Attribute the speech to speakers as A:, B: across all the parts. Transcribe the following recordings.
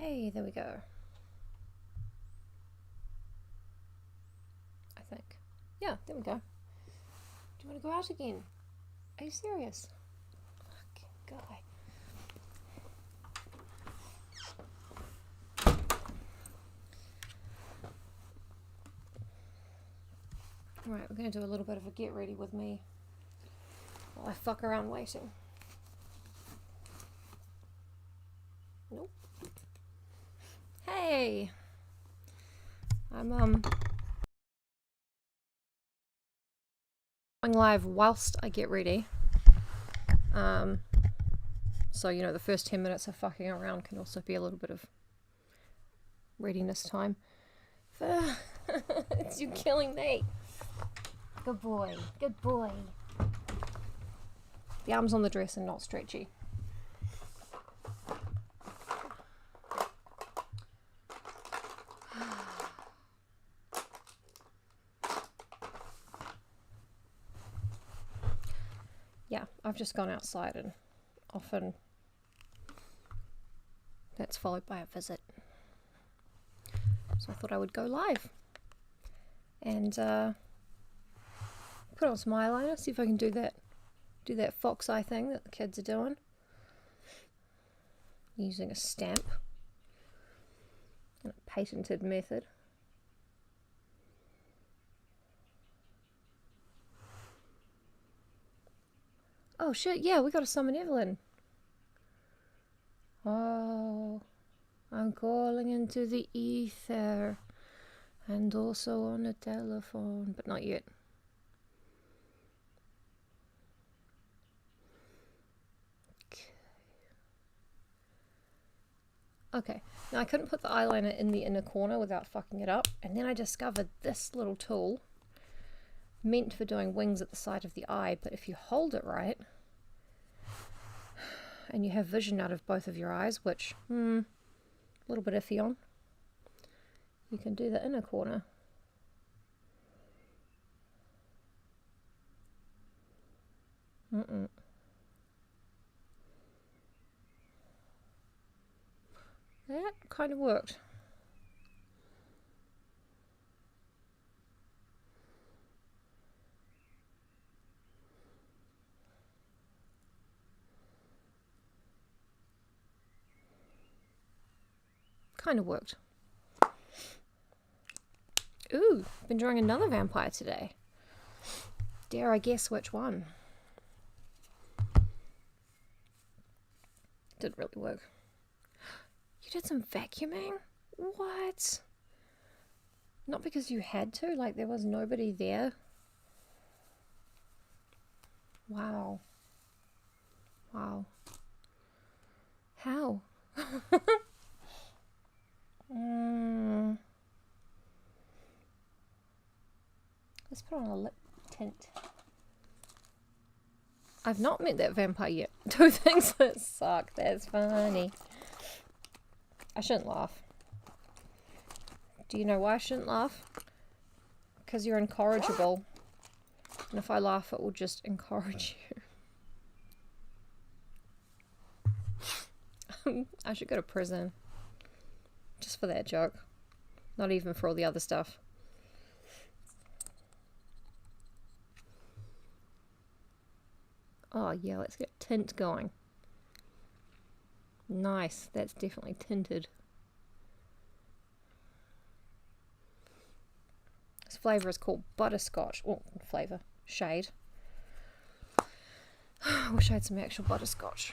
A: Hey, there we go. I think. Yeah, there we go. Do you want to go out again? Are you serious? Fucking guy. Alright, we're going to do a little bit of a get ready with me while I fuck around waiting. Nope. Hey! I'm going live whilst I get ready. So, you know, the first 10 minutes of fucking around can also be a little bit of readiness time. It's you killing me. Good boy. Good boy. The arms on the dress are not stretchy. Yeah, I've just gone outside and often that's followed by a visit. So I thought I would go live and put on some eyeliner, see if I can do that fox eye thing that the kids are doing. Using a stamp. A patented method. Oh shit, yeah, we gotta summon Evelyn. Oh, I'm calling into the ether and also on a telephone, but not yet. Okay, now I couldn't put the eyeliner in the inner corner without fucking it up, and then I discovered this little tool meant for doing wings at the side of the eye, but if you hold it right and you have vision out of both of your eyes, which a little bit iffy on, you can do the inner corner. That kind of worked. Kind of worked. Ooh, been drawing another vampire today. Dare I guess which one? Did really work. You did some vacuuming? What? Not because you had to, like there was nobody there? Wow. Wow. How? Let's put on a lip tint. I've not met that vampire yet. Two things that suck. That's funny. I shouldn't laugh. Do you know why I shouldn't laugh? Because you're incorrigible. And if I laugh, it will just encourage you. I should go to prison. Just for that joke. Not even for all the other stuff. Oh yeah, let's get tint going. Nice, that's definitely tinted. This flavour is called butterscotch. Oh, flavour. Shade. I wish I had some actual butterscotch.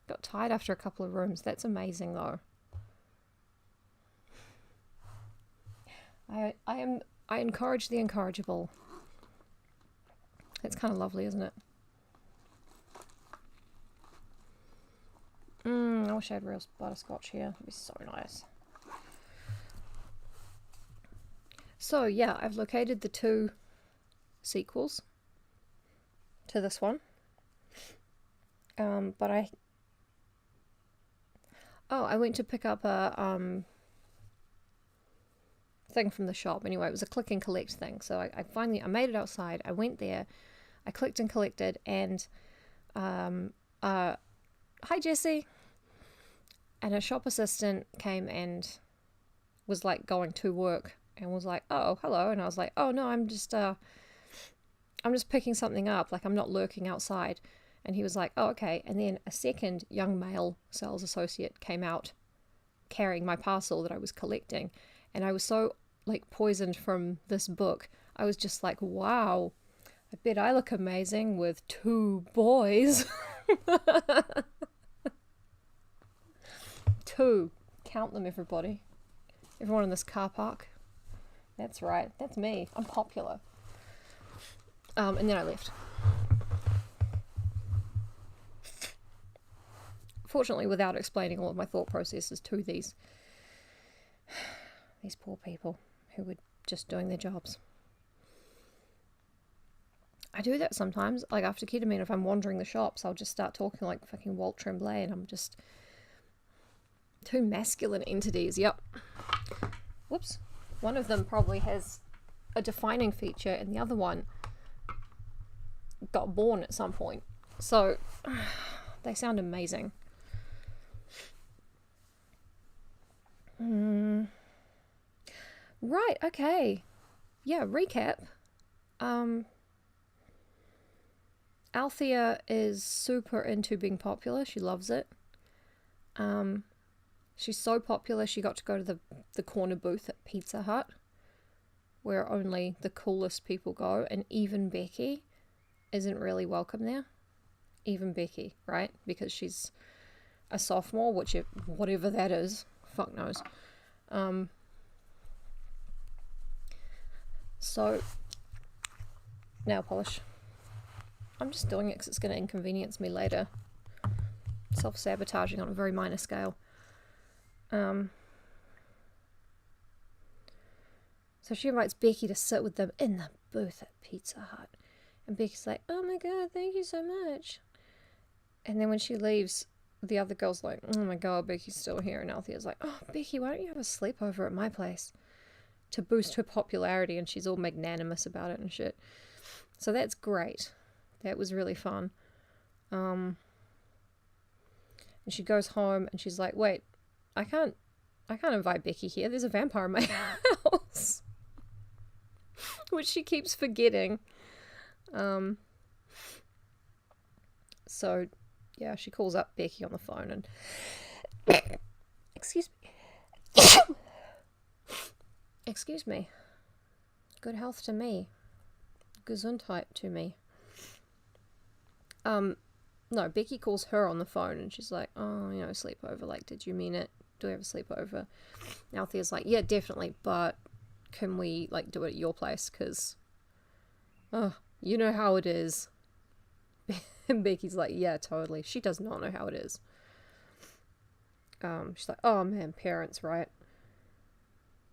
A: Got tired after a couple of rooms. That's amazing though. I encourage the incorrigible. That's kind of lovely, isn't it? I wish I had real butterscotch here. That'd be so nice. So yeah, I've located the two sequels to this one. But I went to pick up a thing from the shop. Anyway, it was a click and collect thing. So I made it outside. I went there. I clicked and collected, and hi Jessie. And a shop assistant came and was like going to work and was like, oh, hello. And I was like, oh no, I'm just picking something up. Like, I'm not lurking outside. And he was like, oh, okay. And then a second young male sales associate came out carrying my parcel that I was collecting. And I was so like poisoned from this book. I was just like, wow, I bet I look amazing with 2 boys. 2. Count them, everybody. Everyone in this car park. That's right. That's me. I'm popular. And then I left. Fortunately, without explaining all of my thought processes to these poor people who were just doing their jobs. I do that sometimes. Like, after ketamine, if I'm wandering the shops, I'll just start talking like fucking Walt Tremblay, and I'm just 2 masculine entities. Yep. Whoops. One of them probably has a defining feature, and the other one got born at some point. So they sound amazing. Right, okay. Yeah, recap. Althea is super into being popular. She loves it. She's so popular she got to go to the corner booth at Pizza Hut, where only the coolest people go, and even Becky isn't really welcome there. Even Becky, right? Because she's a sophomore, whatever that is. Fuck knows. So, nail polish. I'm just doing it because it's going to inconvenience me later. Self-sabotaging on a very minor scale. So she invites Becky to sit with them in the booth at Pizza Hut. And Becky's like, oh my god, thank you so much. And then when she leaves, the other girl's like, oh my god, Becky's still here. And Althea's like, oh, Becky, why don't you have a sleepover at my place? To boost her popularity, and she's all magnanimous about it and shit. So that's great. That was really fun. And she goes home and she's like, wait, I can't invite Becky here. There's a vampire in my house. Which she keeps forgetting. So yeah, she calls up Becky on the phone and excuse me. Excuse me. Good health to me. Gesundheit to me. No, Becky calls her on the phone and she's like, oh, sleepover. Like, did you mean it? Do we have a sleepover? And Althea's like, yeah, definitely, but can we, like, do it at your place? Because, you know how it is. And Becky's like, yeah, totally. She does not know how it is. She's like, oh, man, parents, right?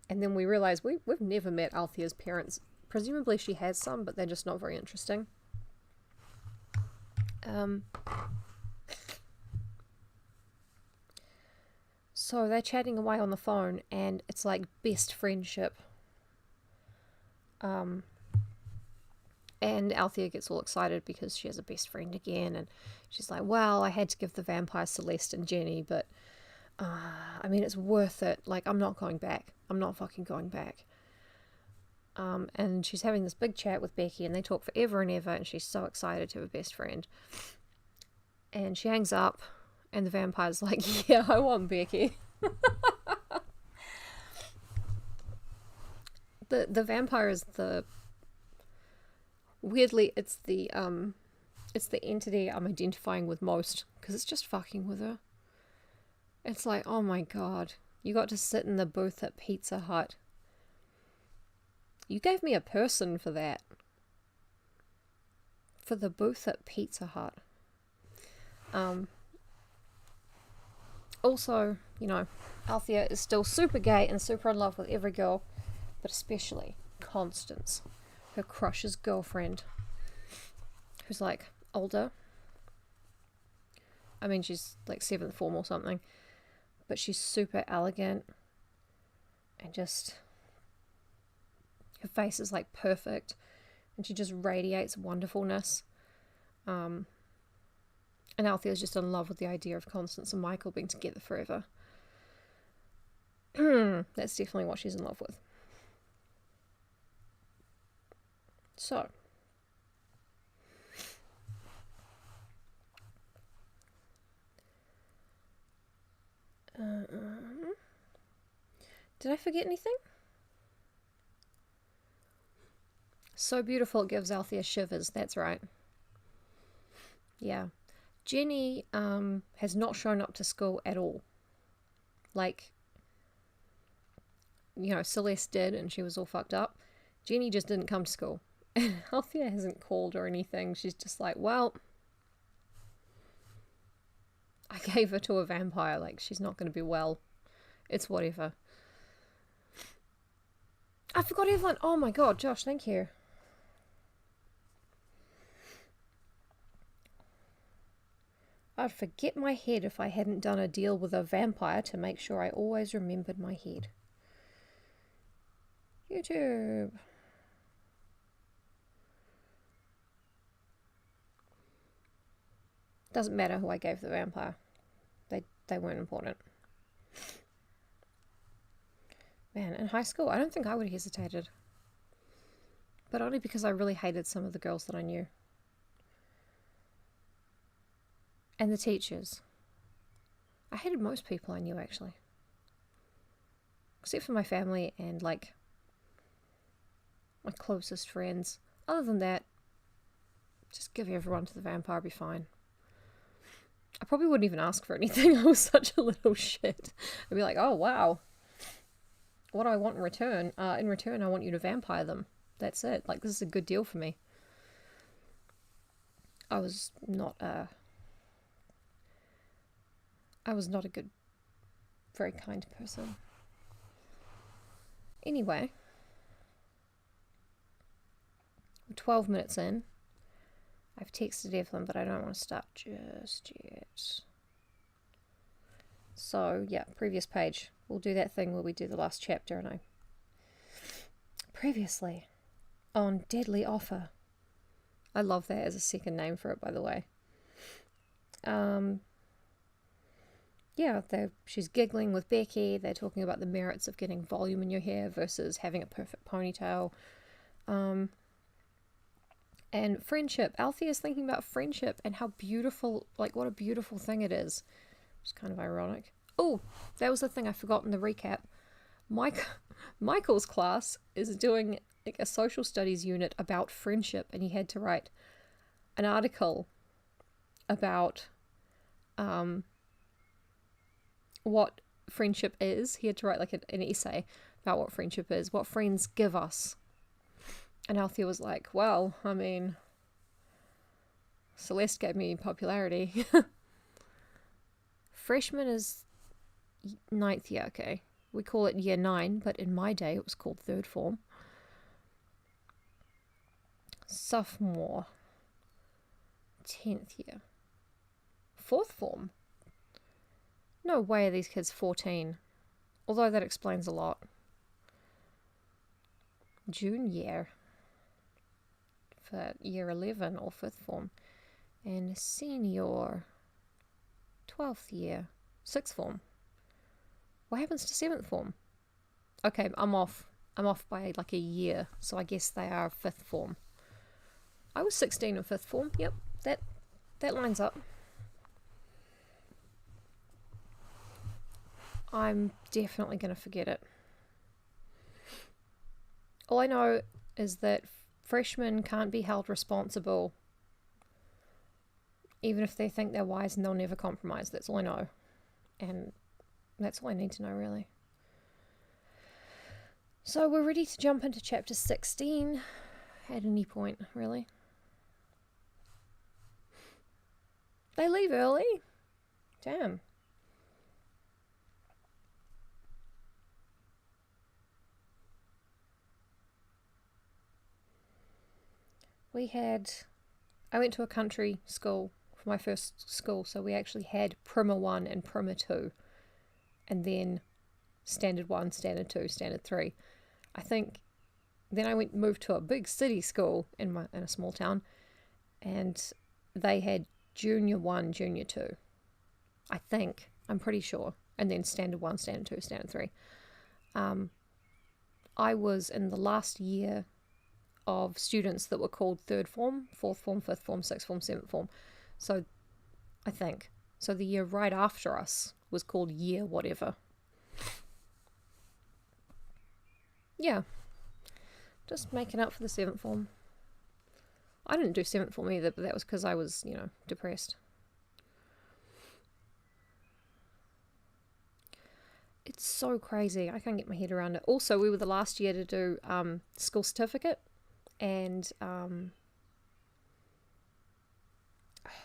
A: And then we realize we've never met Althea's parents. Presumably she has some, but they're just not very interesting. So they're chatting away on the phone, and it's like best friendship. And Althea gets all excited because she has a best friend again, and she's like, well, I had to give the vampire Celeste and Jenny, but I mean, it's worth it. Like, I'm not going back. I'm not fucking going back. And she's having this big chat with Becky, and they talk forever and ever, and she's so excited to have a best friend. And she hangs up, and the vampire's like, yeah, I want Becky. The vampire is weirdly, it's the entity I'm identifying with most, because it's just fucking with her. It's like, oh my god, you got to sit in the booth at Pizza Hut. You gave me a person for that. For the booth at Pizza Hut. Also, Althea is still super gay and super in love with every girl, but especially Constance, her crush's girlfriend, who's like older. I mean, she's like 7th form or something, but she's super elegant and just, her face is like perfect and she just radiates wonderfulness. And Althea's just in love with the idea of Constance and Michael being together forever. That's definitely what she's in love with. So. Did I forget anything? So beautiful it gives Althea shivers, that's right. Yeah. Jenny has not shown up to school at all. Like, you know, Celeste did and she was all fucked up. Jenny just didn't come to school. And Althea hasn't called or anything. She's just like, well, I gave her to a vampire. Like, she's not going to be well. It's whatever. I forgot Evelyn. Oh my god, Josh, thank you. I'd forget my head if I hadn't done a deal with a vampire to make sure I always remembered my head. YouTube. Doesn't matter who I gave the vampire. They weren't important. Man, in high school, I don't think I would have hesitated. But only because I really hated some of the girls that I knew. And the teachers. I hated most people I knew, actually. Except for my family and, like, my closest friends. Other than that, just give everyone to the vampire, be fine. I probably wouldn't even ask for anything. I was such a little shit. I'd be like, oh, wow. What do I want in return? In return, I want you to vampire them. That's it. Like, this is a good deal for me. I was not a good, very kind person. Anyway, we're 12 minutes in. I've texted Evelyn, but I don't want to start just yet. So, yeah, previous page. We'll do that thing where we do the last chapter, and previously on Deadly Offer. I love that as a second name for it, by the way. Yeah, she's giggling with Becky. They're talking about the merits of getting volume in your hair versus having a perfect ponytail. And friendship. Althea's thinking about friendship and how beautiful, like, what a beautiful thing it is. It's kind of ironic. Oh, that was the thing I forgot in the recap. Michael's class is doing like a social studies unit about friendship, and he had to write an article about what friendship is. He had to write like an essay about what friendship is, what friends give us. And Althea was like, well, I mean, Celeste gave me popularity. Freshman is 9th year, okay. We call it year 9, but in my day it was called 3rd form. Sophomore, 10th year. 4th form? No way are these kids 14. Although that explains a lot. Junior for year 11 or 5th form. And senior, 12th year, 6th form. What happens to 7th form? Okay, I'm off by like a year, so I guess they are 5th form. I was 16 in 5th form. Yep, that lines up. I'm definitely going to forget it. All I know is that freshmen can't be held responsible even if they think they're wise, and they'll never compromise. That's all I know. And that's all I need to know, really. So we're ready to jump into chapter 16 at any point, really. They leave early? Damn. I went to a country school for my first school, so we actually had Primer 1 and Primer 2, and then Standard 1, Standard 2, Standard 3. I think then I moved to a big city school in a small town, and they had Junior 1, Junior 2. I think. I'm pretty sure. And then Standard 1, Standard 2, Standard 3. I was in the last year of students that were called third form, fourth form, fifth form, sixth form, seventh form. So I think. So the year right after us was called year whatever. Yeah. Just making up for the seventh form. I didn't do seventh form either, but that was because I was, depressed. It's so crazy. I can't get my head around it. Also, we were the last year to do school certificate and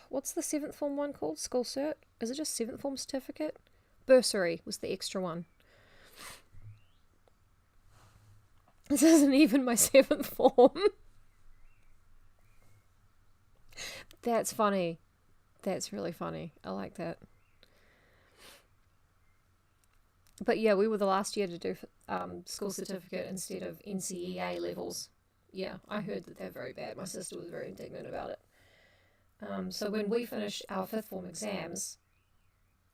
A: what's the seventh form one called? School cert? Is it just seventh form certificate? Bursary was the extra one. This isn't even my seventh form. That's funny. That's really funny. I like that. But yeah, we were the last year to do school certificate instead of NCEA levels. Yeah, I heard that they're very bad. My sister was very indignant about it. So when we finished our fifth form exams,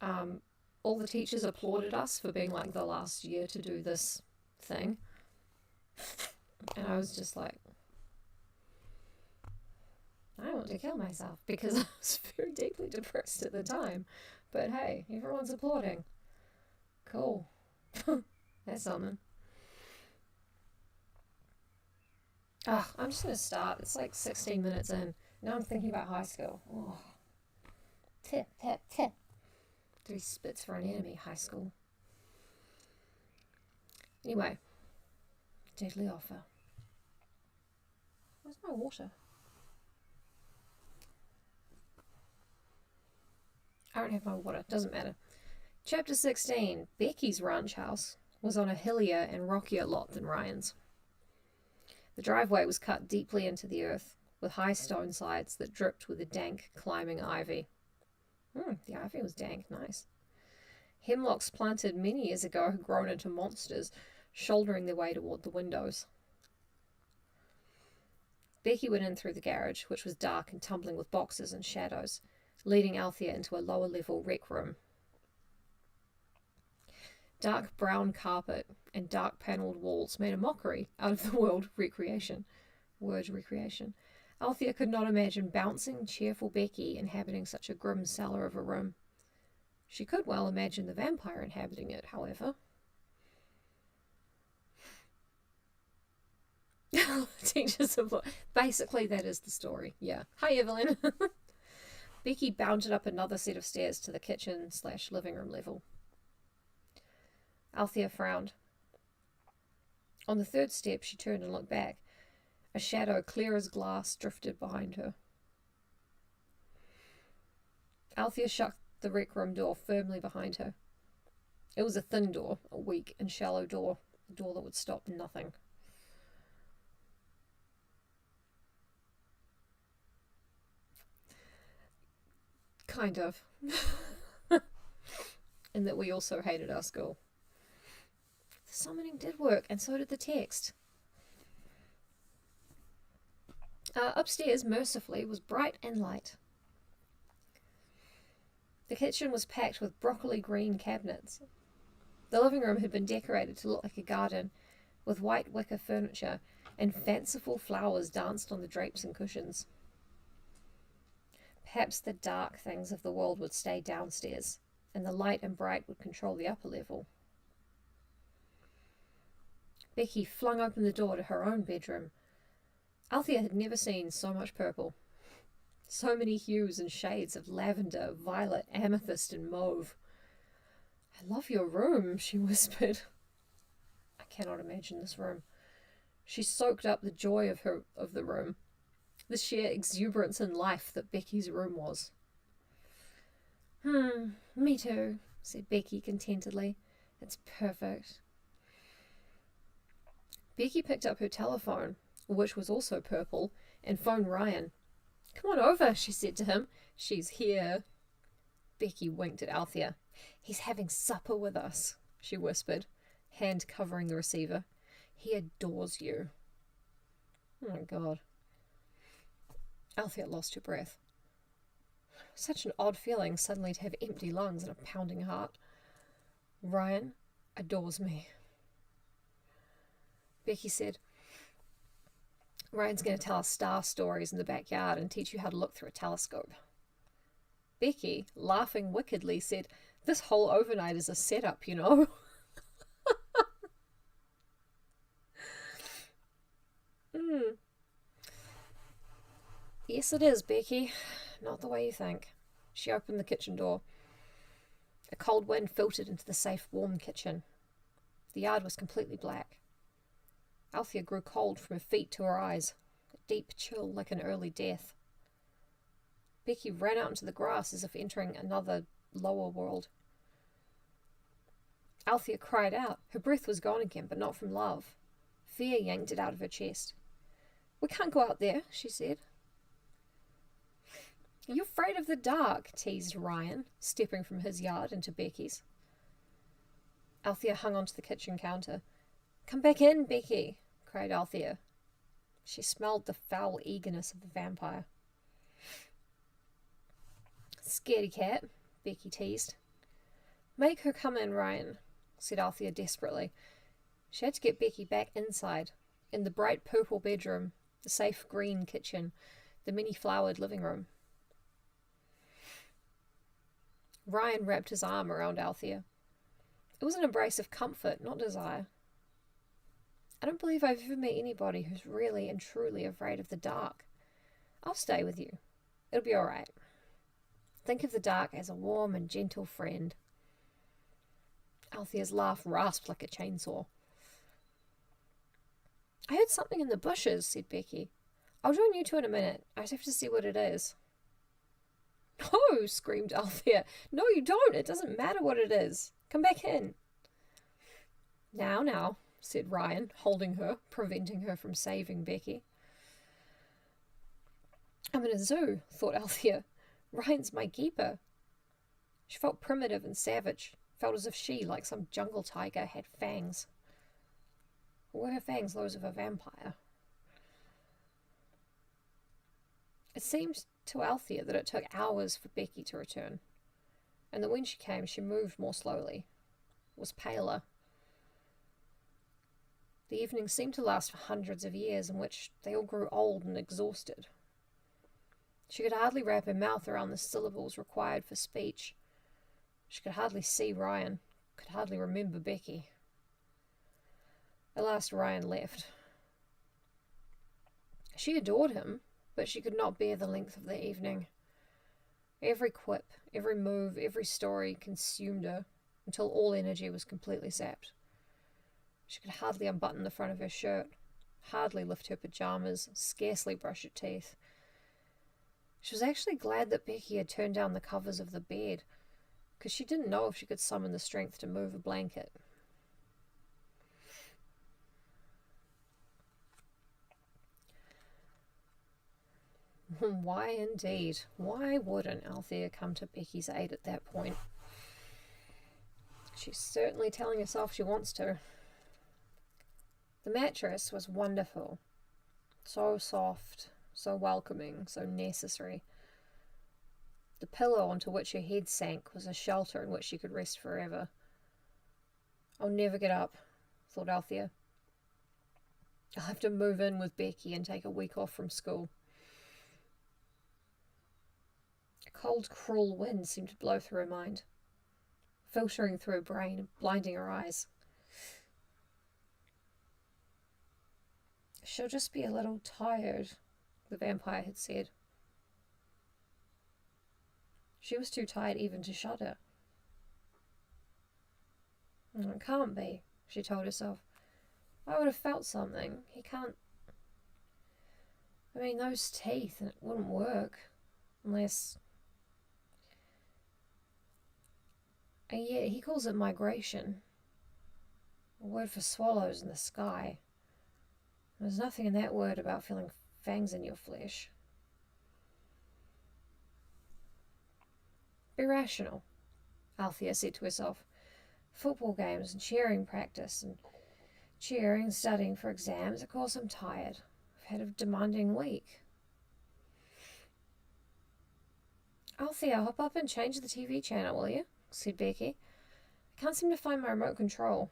A: all the teachers applauded us for being like the last year to do this thing. And I was just like, I want to kill myself because I was very deeply depressed at the time. But hey, everyone's applauding. Cool. That's something. I'm just going to start. It's like 16 minutes in. Now I'm thinking about high school. Oh. Tip, tip, tip. 3 spits for an enemy, high school. Anyway. Deadly offer. Where's my water? I don't have my water. Doesn't matter. Chapter 16. Becky's ranch house was on a hillier and rockier lot than Ryan's. The driveway was cut deeply into the earth, with high stone sides that dripped with a dank, climbing ivy. The ivy was dank, nice. Hemlocks planted many years ago had grown into monsters, shouldering their way toward the windows. Becky went in through the garage, which was dark and tumbling with boxes and shadows, leading Althea into a lower-level rec room. Dark brown carpet and dark panelled walls made a mockery out of the word recreation. Althea could not imagine bouncing, cheerful Becky inhabiting such a grim cellar of a room. She could well imagine the vampire inhabiting it, however. Teachers of law. Basically, that is the story. Yeah. Hi, Evelyn. Becky bounded up another set of stairs to the kitchen/living room level. Althea frowned. On the third step, she turned and looked back. A shadow clear as glass drifted behind her. Althea shut the rec room door firmly behind her. It was a thin door, a weak and shallow door, a door that would stop nothing. Kind of. And that we also hated our school. The summoning did work, and so did the text. Upstairs, mercifully, was bright and light. The kitchen was packed with broccoli green cabinets. The living room had been decorated to look like a garden, with white wicker furniture, and fanciful flowers danced on the drapes and cushions. Perhaps the dark things of the world would stay downstairs, and the light and bright would control the upper level. Becky flung open the door to her own bedroom. Althea had never seen so much purple. So many hues and shades of lavender, violet, amethyst, and mauve. "I love your room," she whispered. I cannot imagine this room. She soaked up the joy of the room, the sheer exuberance and life that Becky's room was. Me too," said Becky contentedly. "It's perfect." Becky picked up her telephone, which was also purple, and phoned Ryan. "Come on over," she said to him. "She's here." Becky winked at Althea. "He's having supper with us," she whispered, hand covering the receiver. "He adores you." Oh my God. Althea lost her breath. Such an odd feeling suddenly to have empty lungs and a pounding heart. Ryan adores me. Becky said, Ryan's going to tell us star stories in the backyard and teach you how to look through a telescope. Becky, laughing wickedly, said, this whole overnight is a setup, you know. Yes, it is, Becky. Not the way you think. She opened the kitchen door. A cold wind filtered into the safe, warm kitchen. The yard was completely black. Althea grew cold from her feet to her eyes, a deep chill like an early death. Becky ran out into the grass as if entering another, lower world. Althea cried out. Her breath was gone again, but not from love. Fear yanked it out of her chest. We can't go out there, she said. Are you afraid of the dark? Teased Ryan, stepping from his yard into Becky's. Althea hung onto the kitchen counter. Come back in, Becky, cried Althea. She smelled the foul eagerness of the vampire. Scaredy cat, Becky teased. Make her come in, Ryan, said Althea desperately. She had to get Becky back inside, in the bright purple bedroom, the safe green kitchen, the many-flowered living room. Ryan wrapped his arm around Althea. It was an embrace of comfort, not desire. I don't believe I've ever met anybody who's really and truly afraid of the dark. I'll stay with you. It'll be all right. Think of the dark as a warm and gentle friend. Althea's laugh rasped like a chainsaw. I heard something in the bushes, said Becky. I'll join you two in a minute. I just have to see what it is. No, screamed Althea. No, you don't. It doesn't matter what it is. Come back in. Now, said Ryan, holding her, preventing her from saving Becky. I'm in a zoo, thought Althea. Ryan's my keeper. She felt primitive and savage, felt as if she, like some jungle tiger, had fangs. Or were her fangs those of a vampire? It seemed to Althea that it took hours for Becky to return, and that when she came she moved more slowly, was paler. The evening seemed to last for hundreds of years, in which they all grew old and exhausted. She could hardly wrap her mouth around the syllables required for speech. She could hardly see Ryan, could hardly remember Becky. At last Ryan left. She adored him, but she could not bear the length of the evening. Every quip, every move, every story consumed her until all energy was completely sapped. She could hardly unbutton the front of her shirt, hardly lift her pajamas, scarcely brush her teeth. She was actually glad that Becky had turned down the covers of the bed, because she didn't know if she could summon the strength to move a blanket. Why indeed? Why wouldn't Althea come to Becky's aid at that point? She's certainly telling herself she wants to. The mattress was wonderful. So soft, so welcoming, so necessary. The pillow onto which her head sank was a shelter in which she could rest forever. I'll never get up, thought Althea. I'll have to move in with Becky and take a week off from school. A cold, cruel wind seemed to blow through her mind, filtering through her brain and blinding her eyes. She'll just be a little tired, the vampire had said. She was too tired even to shudder. It can't be, she told herself. I would have felt something. He can't... I mean, those teeth, and it wouldn't work. Unless... And yet, he calls it migration. A word for swallows in the sky. There's nothing in that word about feeling fangs in your flesh. Be rational, Althea said to herself. Football games and cheering practice and cheering, studying for exams. Of course I'm tired. I've had a demanding week. Althea, hop up and change the TV channel, will you? Said Becky. I can't seem to find my remote control.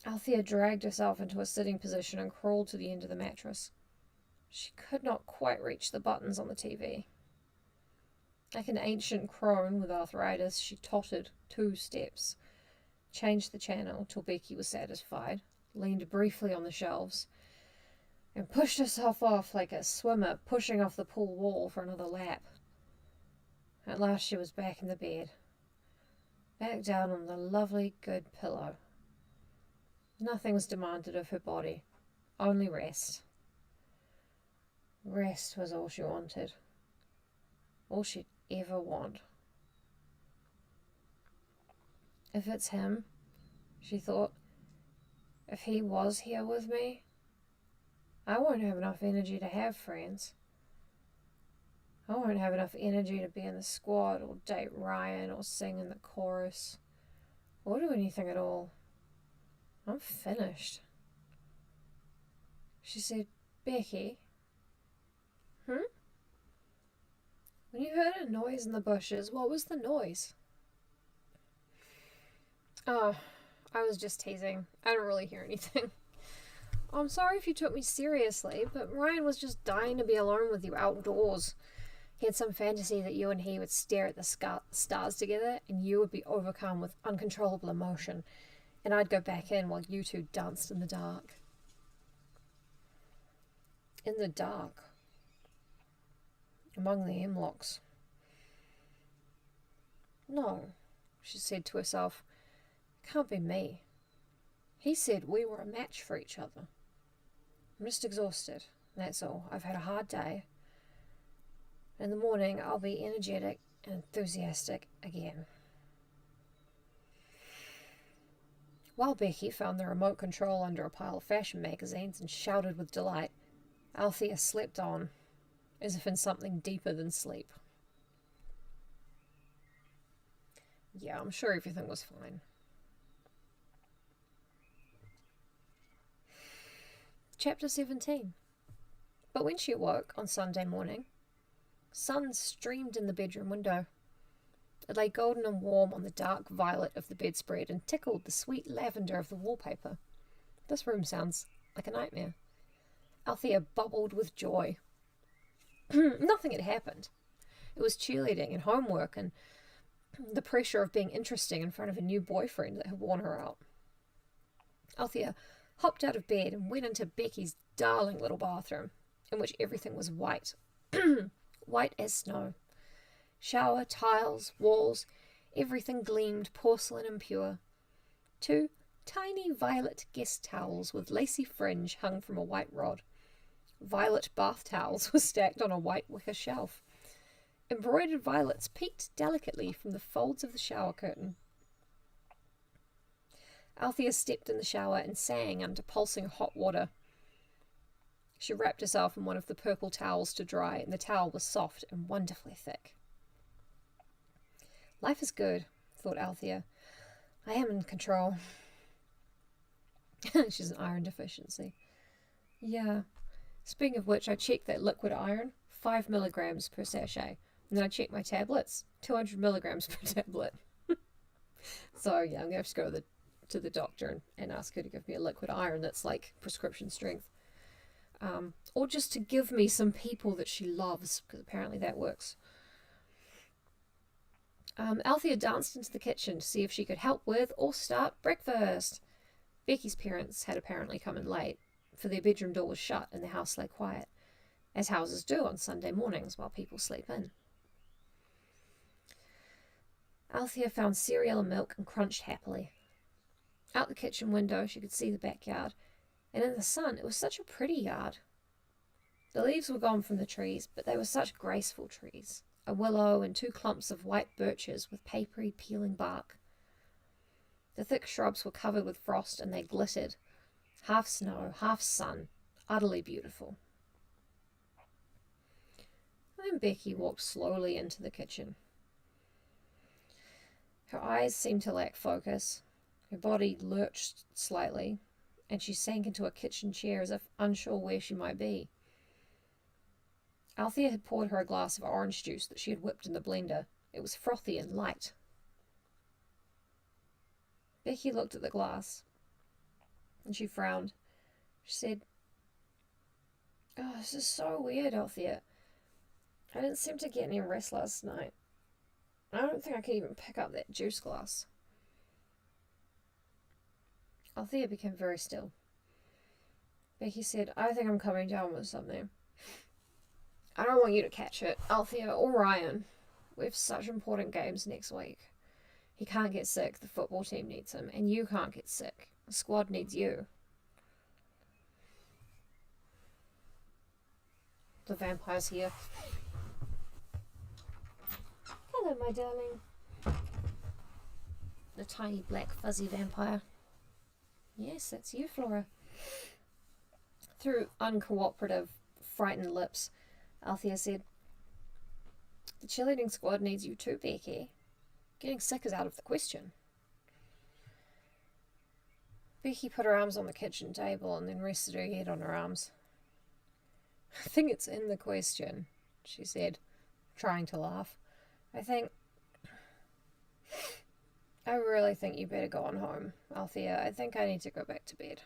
A: Althea dragged herself into a sitting position and crawled to the end of the mattress. She could not quite reach the buttons on the TV. Like an ancient crone with arthritis, she tottered 2 steps, changed the channel till Becky was satisfied, leaned briefly on the shelves, and pushed herself off like a swimmer pushing off the pool wall for another lap. At last she was back in the bed, back down on the lovely, good pillow. Nothing was demanded of her body, only rest. Rest was all she wanted, all she'd ever want. If it's him, she thought, if he was here with me, I won't have enough energy to have friends. I won't have enough energy to be in the squad or date Ryan or sing in the chorus or do anything at all. I'm finished. She said, Becky? When you heard a noise in the bushes, what was the noise? Oh, I was just teasing. I didn't really hear anything. I'm sorry if you took me seriously, but Ryan was just dying to be alone with you outdoors. He had some fantasy that you and he would stare at the stars together and you would be overcome with uncontrollable emotion, and I'd go back in while you two danced in the dark. In the dark. Among the hemlocks. No, she said to herself. It can't be me. He said we were a match for each other. I'm just exhausted, that's all. I've had a hard day. In the morning, I'll be energetic and enthusiastic again. While Becky found the remote control under a pile of fashion magazines and shouted with delight, Althea slept on, as if in something deeper than sleep. Yeah, I'm sure everything was fine. Chapter 17. But when she awoke on Sunday morning, sun streamed in the bedroom window. It lay golden and warm on the dark violet of the bedspread and tickled the sweet lavender of the wallpaper. This room sounds like a nightmare. Althea bubbled with joy. Nothing had happened. It was cheerleading and homework and the pressure of being interesting in front of a new boyfriend that had worn her out. Althea hopped out of bed and went into Becky's darling little bathroom, in which everything was white. White as snow. Shower, tiles, walls, everything gleamed porcelain and pure. 2 tiny violet guest towels with lacy fringe hung from a white rod. Violet bath towels were stacked on a white wicker shelf. Embroidered violets peeked delicately from the folds of the shower curtain. Althea stepped in the shower and sang under pulsing hot water. She wrapped herself in one of the purple towels to dry, and the towel was soft and wonderfully thick. Life is good, thought Althea. I am in control. She's an iron deficiency. Yeah. Speaking of which, I checked that liquid iron, 5 milligrams per sachet. And then I checked my tablets, 200 milligrams per tablet. So, yeah, I'm going to have to go to the doctor and ask her to give me a liquid iron that's like prescription strength. Or just to give me some people that she loves, because apparently that works. Althea danced into the kitchen to see if she could help with or start breakfast. Becky's parents had apparently come in late, for their bedroom door was shut and the house lay quiet, as houses do on Sunday mornings while people sleep in. Althea found cereal and milk and crunched happily. Out the kitchen window she could see the backyard, and in the sun it was such a pretty yard. The leaves were gone from the trees, but they were such graceful trees. A willow and 2 clumps of white birches with papery, peeling bark. The thick shrubs were covered with frost and they glittered. Half snow, half sun, utterly beautiful. And then Becky walked slowly into the kitchen. Her eyes seemed to lack focus. Her body lurched slightly, and she sank into a kitchen chair as if unsure where she might be. Althea had poured her a glass of orange juice that she had whipped in the blender. It was frothy and light. Becky looked at the glass. and she frowned. She said, "Oh, this is so weird, Althea. I didn't seem to get any rest last night. I don't think I could even pick up that juice glass." Althea became very still. Becky said, "I think I'm coming down with something. I don't want you to catch it, Althea or Ryan. We have such important games next week. He can't get sick, the football team needs him, and you can't get sick. The squad needs you." The vampire's here. Hello, my darling. The tiny black fuzzy vampire. Yes, that's you, Flora. Through uncooperative, frightened lips, Althea said, "The cheerleading squad needs you too, Becky. Getting sick is out of the question." Becky put her arms on the kitchen table and then rested her head on her arms. "I think it's in the question," she said, trying to laugh. I really think you better go on home, Althea. I think I need to go back to bed."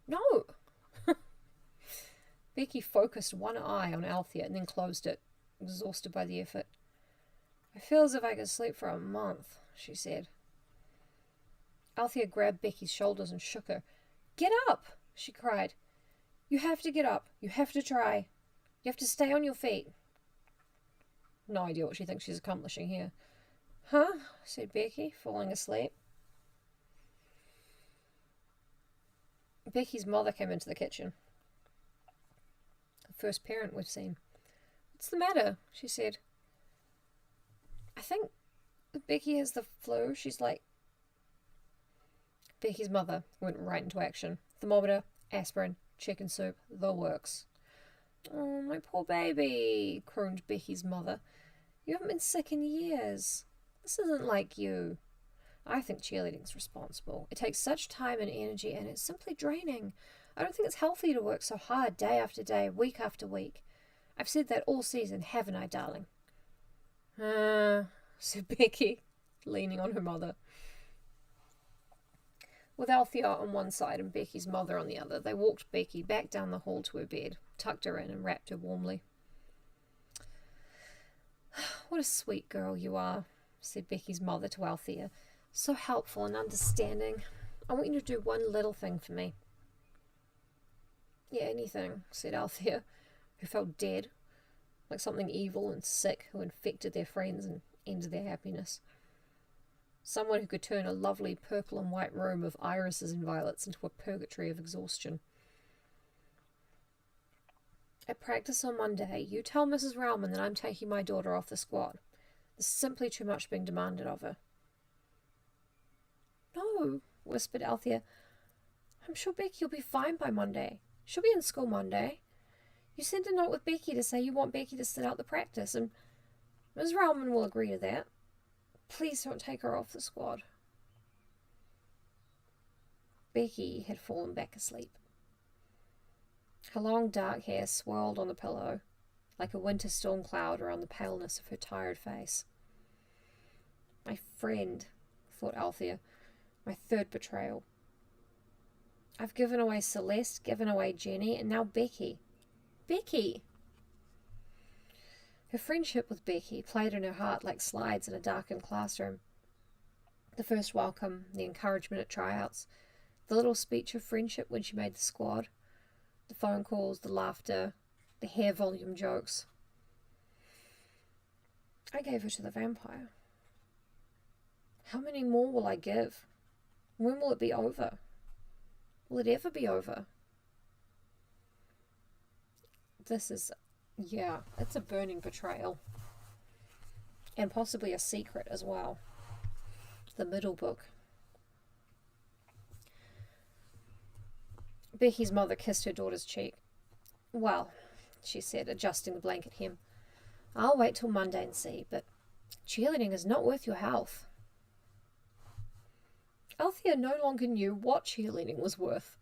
A: "No!" Becky focused one eye on Althea and then closed it, exhausted by the effort. "I feel as if I could sleep for a month," she said. Althea grabbed Becky's shoulders and shook her. "Get up!" she cried. "You have to get up. You have to try. You have to stay on your feet." No idea what she thinks she's accomplishing here. "Huh?" said Becky, falling asleep. Becky's mother came into the kitchen. The first parent we've seen. "What's the matter?" she said. "I think Becky has the flu. She's like..." Becky's mother went right into action. Thermometer, aspirin, chicken soup, the works. "Oh, my poor baby," crooned Becky's mother. "You haven't been sick in years. This isn't like you. I think cheerleading's responsible. It takes such time and energy, and it's simply draining. I don't think it's healthy to work so hard day after day, week after week. I've said that all season, haven't I, darling?" Said Becky, leaning on her mother. With Althea on one side and Becky's mother on the other, they walked Becky back down the hall to her bed, tucked her in and wrapped her warmly. "What a sweet girl you are," said Becky's mother to Althea. "So helpful and understanding. I want you to do one little thing for me." "Yeah, anything," said Althea, who felt dead, like something evil and sick who infected their friends and ended their happiness. Someone who could turn a lovely purple and white room of irises and violets into a purgatory of exhaustion. "At practice on Monday, you tell Mrs. Rowman that I'm taking my daughter off the squad. There's simply too much being demanded of her." "No," whispered Althea. "I'm sure Becky will be fine by Monday. She'll be in school Monday. You sent a note with Becky to say you want Becky to sit out the practice, and Mrs. Rowman will agree to that. Please don't take her off the squad." Becky had fallen back asleep. Her long dark hair swirled on the pillow, like a winter storm cloud around the paleness of her tired face. "My friend," thought Althea, "my third betrayal. I've given away Celeste, given away Jenny, and now Becky. Becky!" Her friendship with Becky played in her heart like slides in a darkened classroom. The first welcome, the encouragement at tryouts, the little speech of friendship when she made the squad, the phone calls, the laughter, the hair volume jokes. I gave her to the vampire. How many more will I give? When will it be over? Will it ever be over? It's a burning betrayal. And possibly a secret as well. The middle book. Becky's mother kissed her daughter's cheek. "Well," she said, adjusting the blanket hem, "I'll wait till Monday and see, but cheerleading is not worth your health." Althea no longer knew what cheerleading was worth.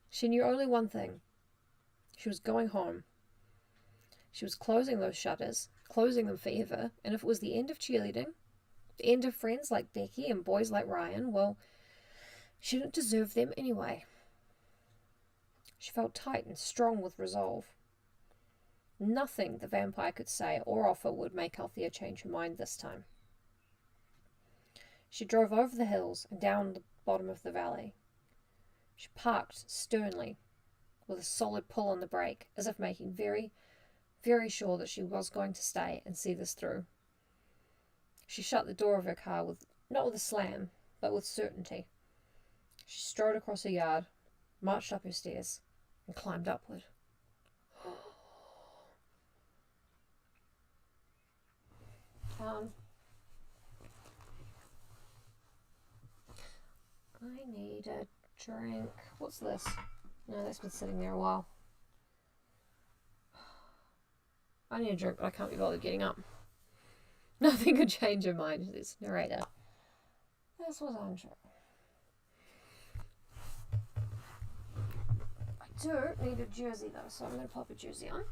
A: She knew only one thing. She was going home. She was closing those shutters, closing them forever, and if it was the end of cheerleading, the end of friends like Becky and boys like Ryan, well, She didn't deserve them anyway. She felt tight and strong with resolve. Nothing the vampire could say or offer would make Althea change her mind this time. She drove over the hills and down the bottom of the valley. She parked sternly, with a solid pull on the brake, as if making very, very sure that she was going to stay and see this through. She shut the door of her car, not with a slam, but with certainty. She strode across her yard, marched up her stairs, and climbed upward. I need a drink. What's this? No, that's been sitting there a while. I need a drink, but I can't be bothered getting up. Nothing could change her mind, this narrator. This was untrue. I do need a jersey though, so I'm going to pop a jersey on.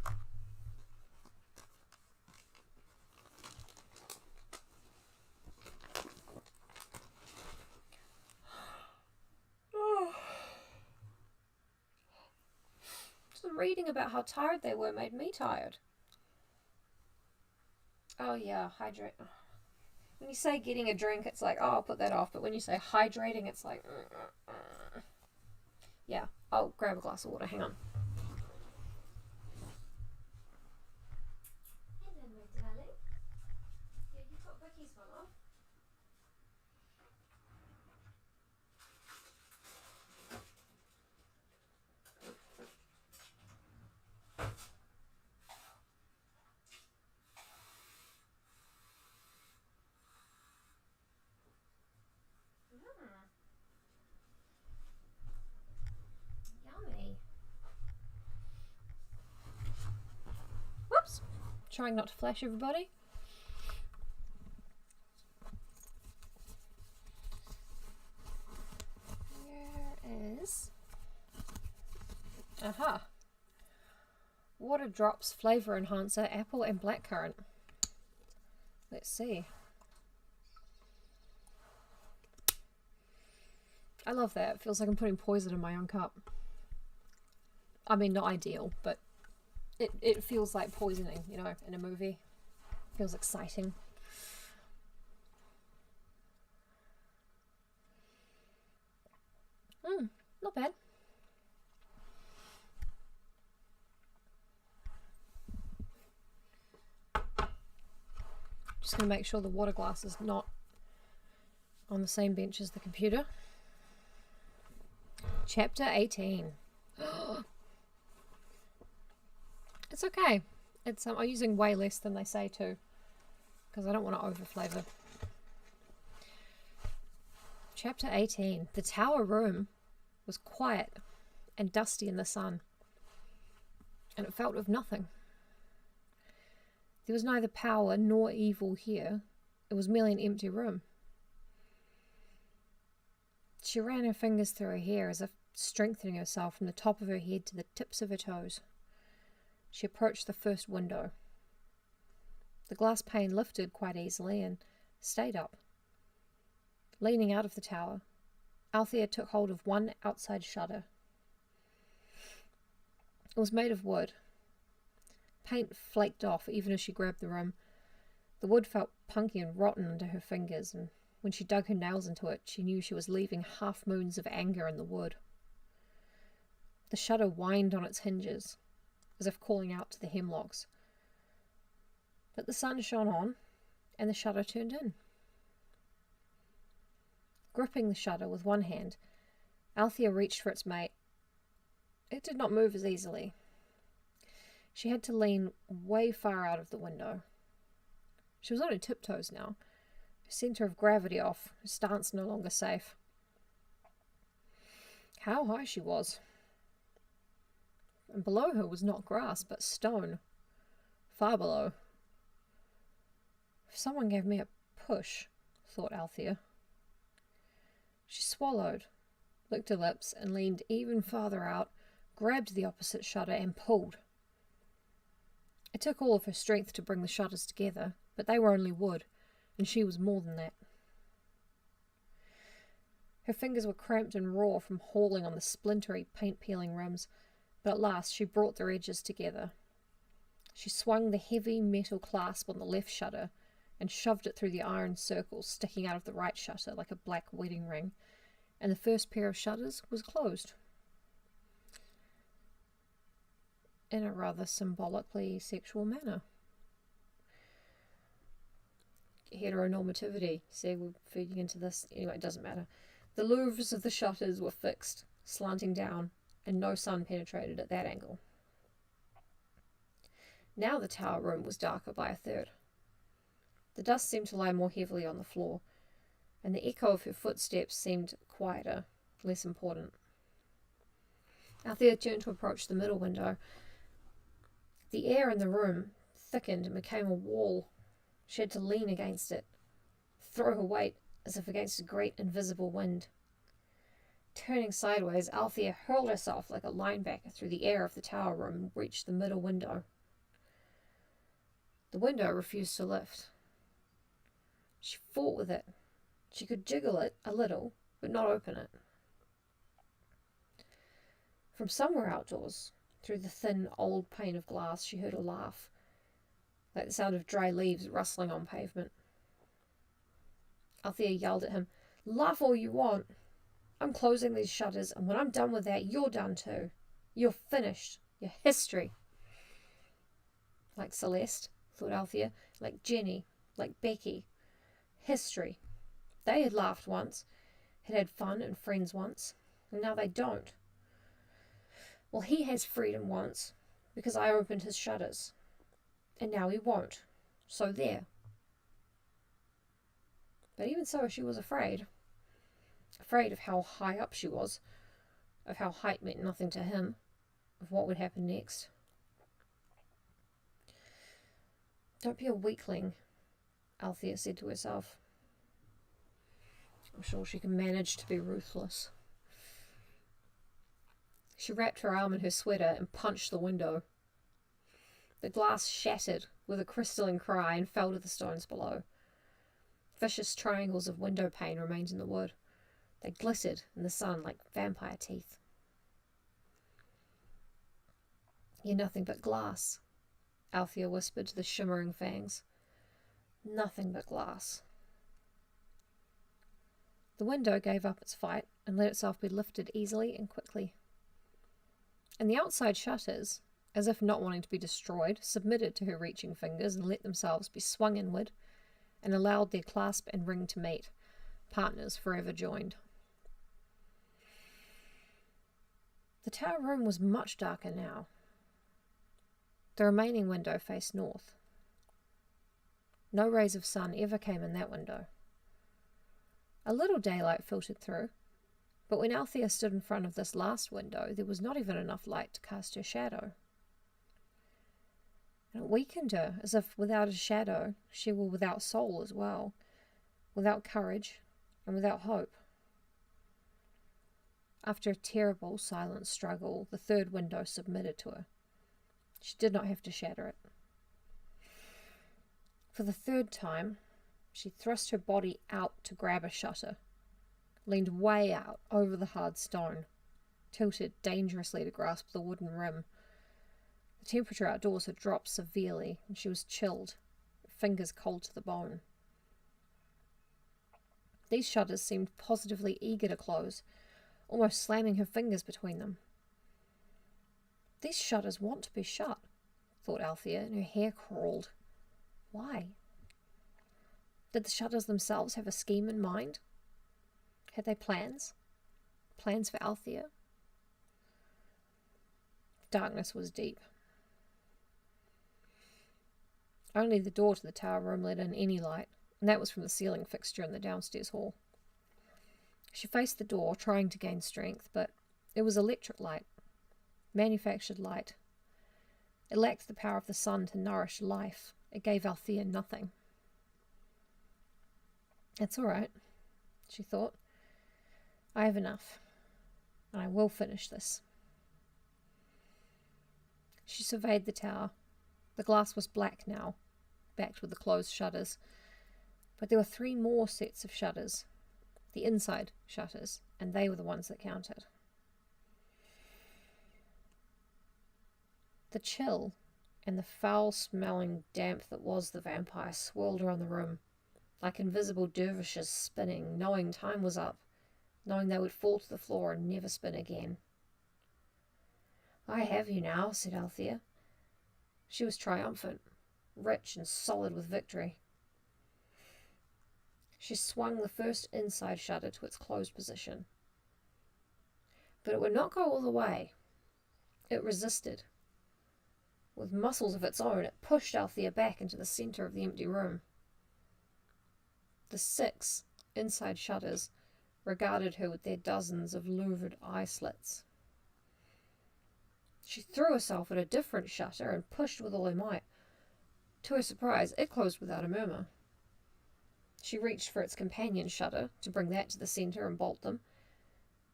A: Just reading about how tired they were made me tired. Oh yeah, hydrate. When you say getting a drink, it's like, oh, I'll put that off. But when you say hydrating, it's like, yeah, I'll grab a glass of water. Hang on. Hello, my darling. Yeah, you've got Becky's one on. Yummy. Whoops. Trying not to flash everybody. Here is... Aha. Water drops, flavor enhancer, apple and blackcurrant. Let's see. I love that. It feels like I'm putting poison in my own cup. I mean, not ideal, but it feels like poisoning, you know, in a movie. It feels exciting. Not bad. Just going to make sure the water glass is not on the same bench as the computer. Chapter 18. It's okay. It's I'm using way less than they say to, because I don't want to overflavor. Chapter 18. The tower room was quiet and dusty in the sun, and it felt of nothing. There was neither power nor evil here. It was merely an empty room. She ran her fingers through her hair as if strengthening herself from the top of her head to the tips of her toes. She approached the first window. The glass pane lifted quite easily and stayed up. Leaning out of the tower, Althea took hold of one outside shutter. It was made of wood. Paint flaked off even as she grabbed the rim. The wood felt punky and rotten under her fingers, and when she dug her nails into it, she knew she was leaving half-moons of anger in the wood. The shutter whined on its hinges, as if calling out to the hemlocks. But the sun shone on, and the shutter turned in. Gripping the shutter with one hand, Althea reached for its mate. It did not move as easily. She had to lean way far out of the window. She was on her tiptoes now, her centre of gravity off, her stance no longer safe. How high she was! And below her was not grass, but stone. Far below. If someone gave me a push, thought Althea. She swallowed, licked her lips, and leaned even farther out, grabbed the opposite shutter, and pulled. It took all of her strength to bring the shutters together, but they were only wood, and she was more than that. Her fingers were cramped and raw from hauling on the splintery, paint-peeling rims, but at last she brought their edges together. She swung the heavy metal clasp on the left shutter and shoved it through the iron circles sticking out of the right shutter like a black wedding ring, and the first pair of shutters was closed. In a rather symbolically sexual manner. Heteronormativity. See, we're feeding into this. Anyway, it doesn't matter. The louvres of the shutters were fixed, slanting down, and no sun penetrated at that angle. Now the tower room was darker by a third. The dust seemed to lie more heavily on the floor, and the echo of her footsteps seemed quieter, less important. Althea turned to approach the middle window. The air in the room thickened and became a wall. She had to lean against it, throw her weight as if against a great invisible wind. Turning sideways, Althea hurled herself like a linebacker through the air of the tower room and reached the middle window. The window refused to lift. She fought with it. She could jiggle it a little, but not open it. From somewhere outdoors, through the thin, old pane of glass, she heard a laugh, like the sound of dry leaves rustling on pavement. Althea yelled at him, "Laugh all you want. I'm closing these shutters, and when I'm done with that, you're done too. You're finished. You're history." Like Celeste, thought Althea, like Jenny, like Becky. History. They had laughed once, had had fun and friends once, and now they don't. Well, he has freedom once, because I opened his shutters. And now he won't. So there. But even so, she was afraid. Afraid of how high up she was, of how height meant nothing to him, of what would happen next. Don't be a weakling, Althea said to herself. I'm sure she can manage to be ruthless. She wrapped her arm in her sweater and punched the window. The glass shattered with a crystalline cry and fell to the stones below. Vicious triangles of window pane remained in the wood. They glittered in the sun like vampire teeth. You're nothing but glass, Althea whispered to the shimmering fangs. Nothing but glass. The window gave up its fight and let itself be lifted easily and quickly. And the outside shutters, as if not wanting to be destroyed, submitted to her reaching fingers and let themselves be swung inward and allowed their clasp and ring to meet, partners forever joined. The tower room was much darker now. The remaining window faced north. No rays of sun ever came in that window. A little daylight filtered through, but when Althea stood in front of this last window, there was not even enough light to cast her shadow. And it weakened her, as if without a shadow she were without soul as well, without courage and without hope. After a terrible silent struggle, the third window submitted to her. She did not have to shatter it. For the third time, she thrust her body out to grab a shutter, leaned way out over the hard stone, tilted dangerously to grasp the wooden rim. The temperature outdoors had dropped severely, and she was chilled, fingers cold to the bone. These shutters seemed positively eager to close, almost slamming her fingers between them. These shutters want to be shut, thought Althea, and her hair crawled. Why? Did the shutters themselves have a scheme in mind? Had they plans? Plans for Althea? Darkness was deep. Only the door to the tower room let in any light, and that was from the ceiling fixture in the downstairs hall. She faced the door, trying to gain strength, but it was electric light, manufactured light. It lacked the power of the sun to nourish life. It gave Althea nothing. It's all right, she thought. I have enough, and I will finish this. She surveyed the tower. The glass was black now, backed with the closed shutters, but there were 3 more sets of shutters, the inside shutters, and they were the ones that counted. The chill and the foul-smelling damp that was the vampire swirled around the room, like invisible dervishes spinning, knowing time was up, knowing they would fall to the floor and never spin again. "I have you now," said Althea. She was triumphant, rich and solid with victory. She swung the first inside shutter to its closed position. But it would not go all the way. It resisted. With muscles of its own, it pushed Althea back into the centre of the empty room. The 6 inside shutters regarded her with their dozens of louvered eye slits. She threw herself at a different shutter and pushed with all her might. To her surprise, it closed without a murmur. She reached for its companion shutter to bring that to the centre and bolt them.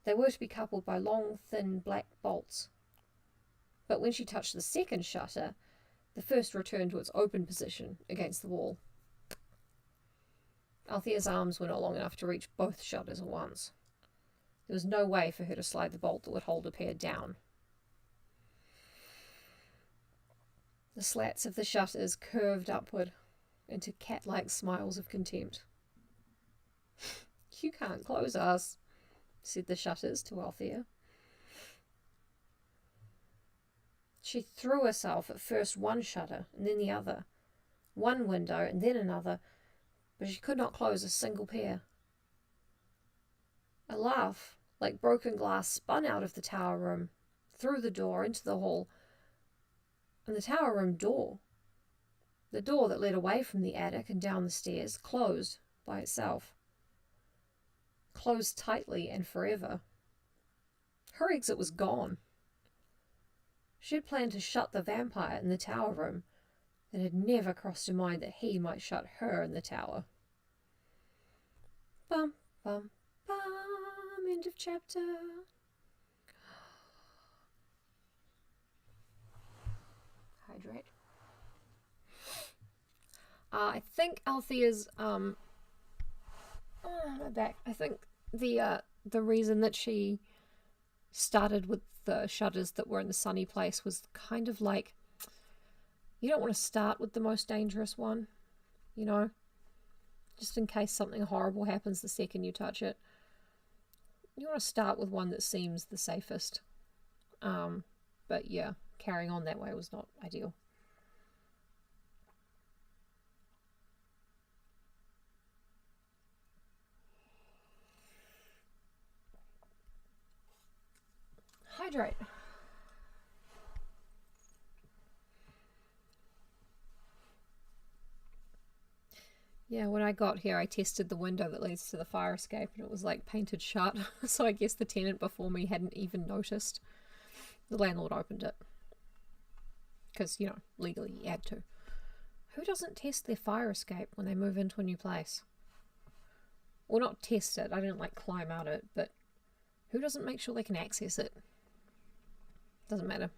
A: They were to be coupled by long, thin black bolts. But when she touched the second shutter, the first returned to its open position against the wall. Althea's arms were not long enough to reach both shutters at once. There was no way for her to slide the bolt that would hold her pair down. The slats of the shutters curved upward into cat-like smiles of contempt. "You can't close us," said the shutters to Althea. She threw herself at first one shutter and then the other, one window and then another, but she could not close a single pair. A laugh, like broken glass, spun out of the tower room, through the door, into the hall, and the tower room door, the door that led away from the attic and down the stairs, closed by itself. Closed tightly and forever. Her exit was gone. She had planned to shut the vampire in the tower room. It had never crossed her mind that he might shut her in the tower. Bum, bum, bum, end of chapter. Hydrate. I think Althea's my back. I think the reason that she started with the shutters that were in the sunny place was kind of like, you don't want to start with the most dangerous one, you know, just in case something horrible happens the second you touch it. You want to start with one that seems the safest. But yeah, carrying on that way was not ideal. Hydrate. Yeah, when I got here, I tested the window that leads to the fire escape, and it was like painted shut. So I guess the tenant before me hadn't even noticed. The landlord opened it. Because, you know, legally you had to. Who doesn't test their fire escape when they move into a new place? Well, not test it. I didn't like climb out it, but who doesn't make sure they can access it? Doesn't matter.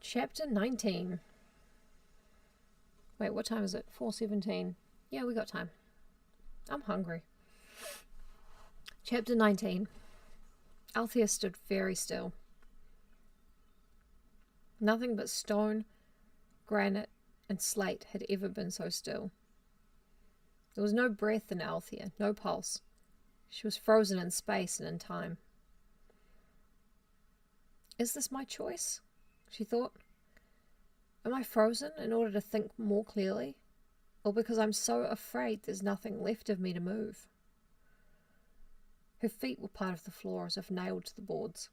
A: Chapter 19. Wait, what time is it? 4:17. Yeah, we got time. I'm hungry. Chapter 19. Althea stood very still. Nothing but stone, granite, and slate had ever been so still. There was no breath in Althea, no pulse. She was frozen in space and in time. Is this my choice? She thought. Am I frozen in order to think more clearly? Or because I'm so afraid there's nothing left of me to move? Her feet were part of the floor as if nailed to the boards.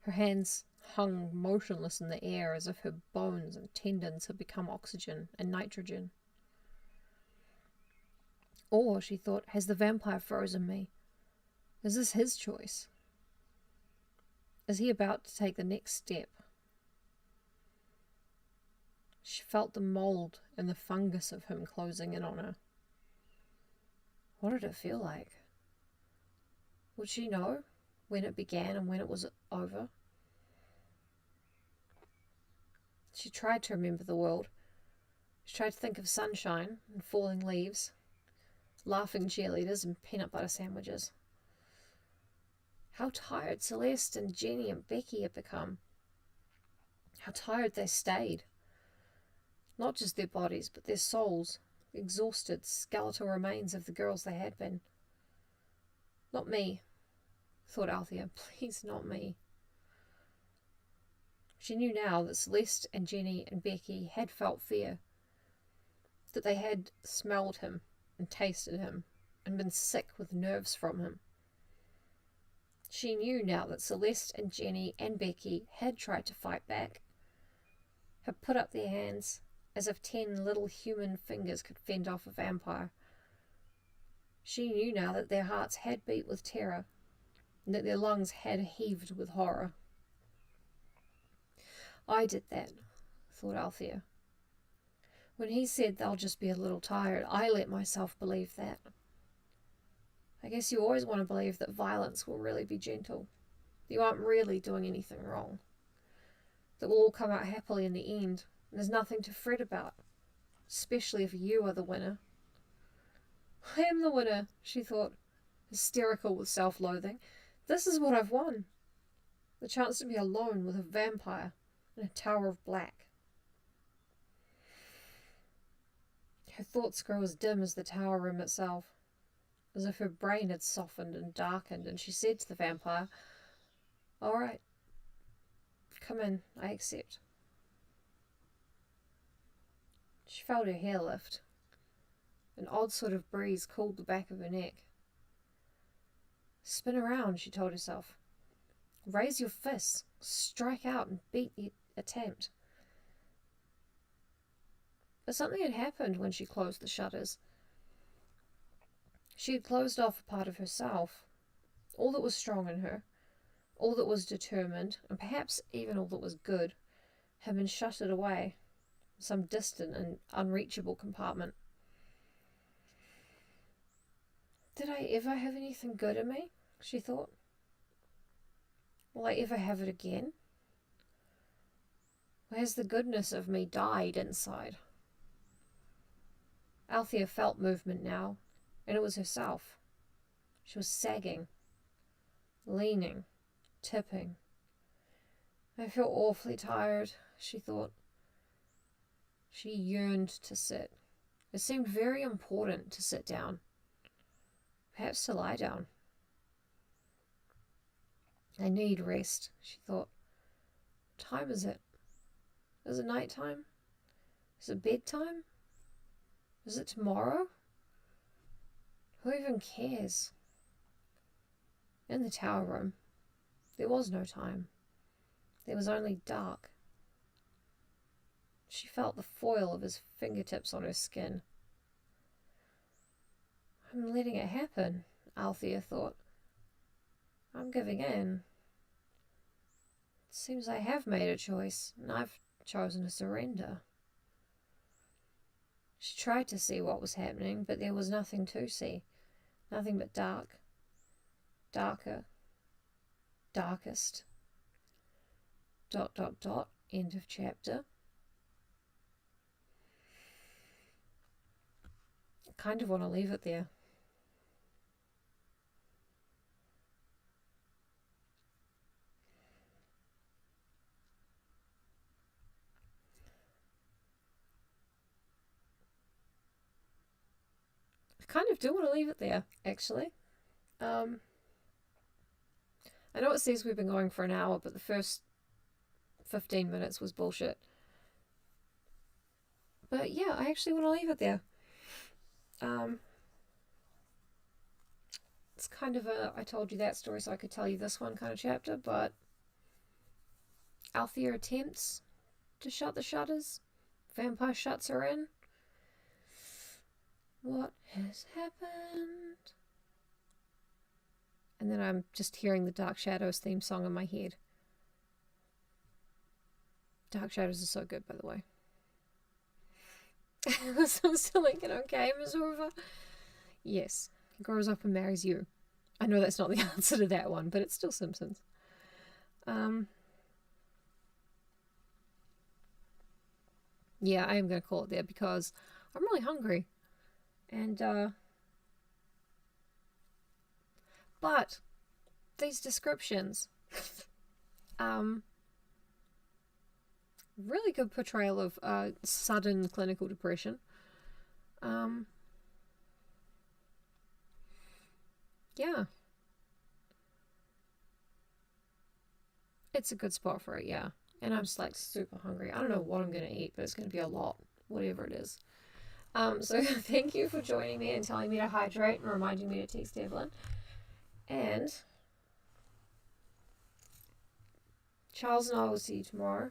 A: Her hands hung motionless in the air as if her bones and tendons had become oxygen and nitrogen. Or, she thought, has the vampire frozen me? Is this his choice? Is he about to take the next step? She felt the mold and the fungus of him closing in on her. What did it feel like? Would she know when it began and when it was over? She tried to remember the world. She tried to think of sunshine and falling leaves, laughing cheerleaders and peanut butter sandwiches. How tired Celeste and Jenny and Becky had become. How tired they stayed. Not just their bodies, but their souls, the exhausted, skeletal remains of the girls they had been. Not me, thought Althea. Please, not me. She knew now that Celeste and Jenny and Becky had felt fear, that they had smelled him and tasted him and been sick with nerves from him. She knew now that Celeste and Jenny and Becky had tried to fight back, had put up their hands as if 10 little human fingers could fend off a vampire. She knew now that their hearts had beat with terror and that their lungs had heaved with horror. I did that, thought Althea. When he said they'll just be a little tired, I let myself believe that. I guess you always want to believe that violence will really be gentle. You aren't really doing anything wrong. That we'll all come out happily in the end. And there's nothing to fret about, especially if you are the winner. I am the winner, she thought, hysterical with self-loathing. This is what I've won. The chance to be alone with a vampire in a tower of black. Her thoughts grew as dim as the tower room itself, as if her brain had softened and darkened, and she said to the vampire, "All right, come in, I accept." She felt her hair lift. An odd sort of breeze cooled the back of her neck. Spin around, she told herself. Raise your fists, strike out and beat the attempt. But something had happened when she closed the shutters. She had closed off a part of herself, all that was strong in her, all that was determined, and perhaps even all that was good, had been shuttered away, in some distant and unreachable compartment. Did I ever have anything good in me? She thought. Will I ever have it again? Or has the goodness of me died inside? Althea felt movement now, and it was herself. She was sagging, leaning, tipping. I feel awfully tired, she thought. She yearned to sit. It seemed very important to sit down. Perhaps to lie down. I need rest, she thought. What time is it? Is it night time? Is it bedtime? Is it tomorrow? Who even cares? In the tower room, there was no time. There was only dark. She felt the foil of his fingertips on her skin. I'm letting it happen, Althea thought. I'm giving in. It seems I have made a choice, and I've chosen to surrender. She tried to see what was happening, but there was nothing to see. Nothing but dark. Darker. Darkest. ... End of chapter. I kind of want to leave it there. I kind of do want to leave it there, actually. I know it says we've been going for an hour, but the first 15 minutes was bullshit. But yeah, I actually want to leave it there. It's kind of a I told you that story so I could tell you this one kind of chapter, but Althea attempts to shut the shutters. Vampire shuts her in. What has happened? And then I'm just hearing the Dark Shadows theme song in my head. Dark Shadows is so good, by the way. I'm still thinking, okay, Miss Hoover. Yes, he grows up and marries you. I know that's not the answer to that one, but it's still Simpsons. yeah, I am going to call it there because I'm really hungry. And, but these descriptions, really good portrayal of sudden clinical depression. Yeah. It's a good spot for it, yeah. And I'm just like super hungry. I don't know what I'm going to eat, but it's going to be a lot, whatever it is. So thank you for joining me and telling me to hydrate and reminding me to text Evelyn. And Charles and I will see you tomorrow.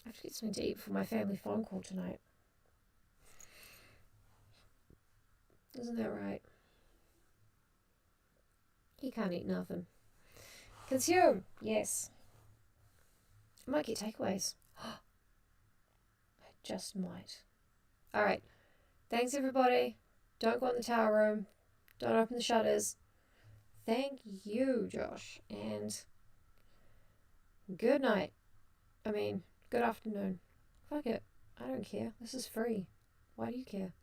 A: I have to get something to eat for my family phone call tonight. Isn't that right? He can't eat nothing. Consume, yes. I might get takeaways. I just might. Alright. Thanks, everybody. Don't go in the tower room. Don't open the shutters. Thank you, Josh. And good night. I mean, good afternoon. Fuck it. I don't care. This is free. Why do you care?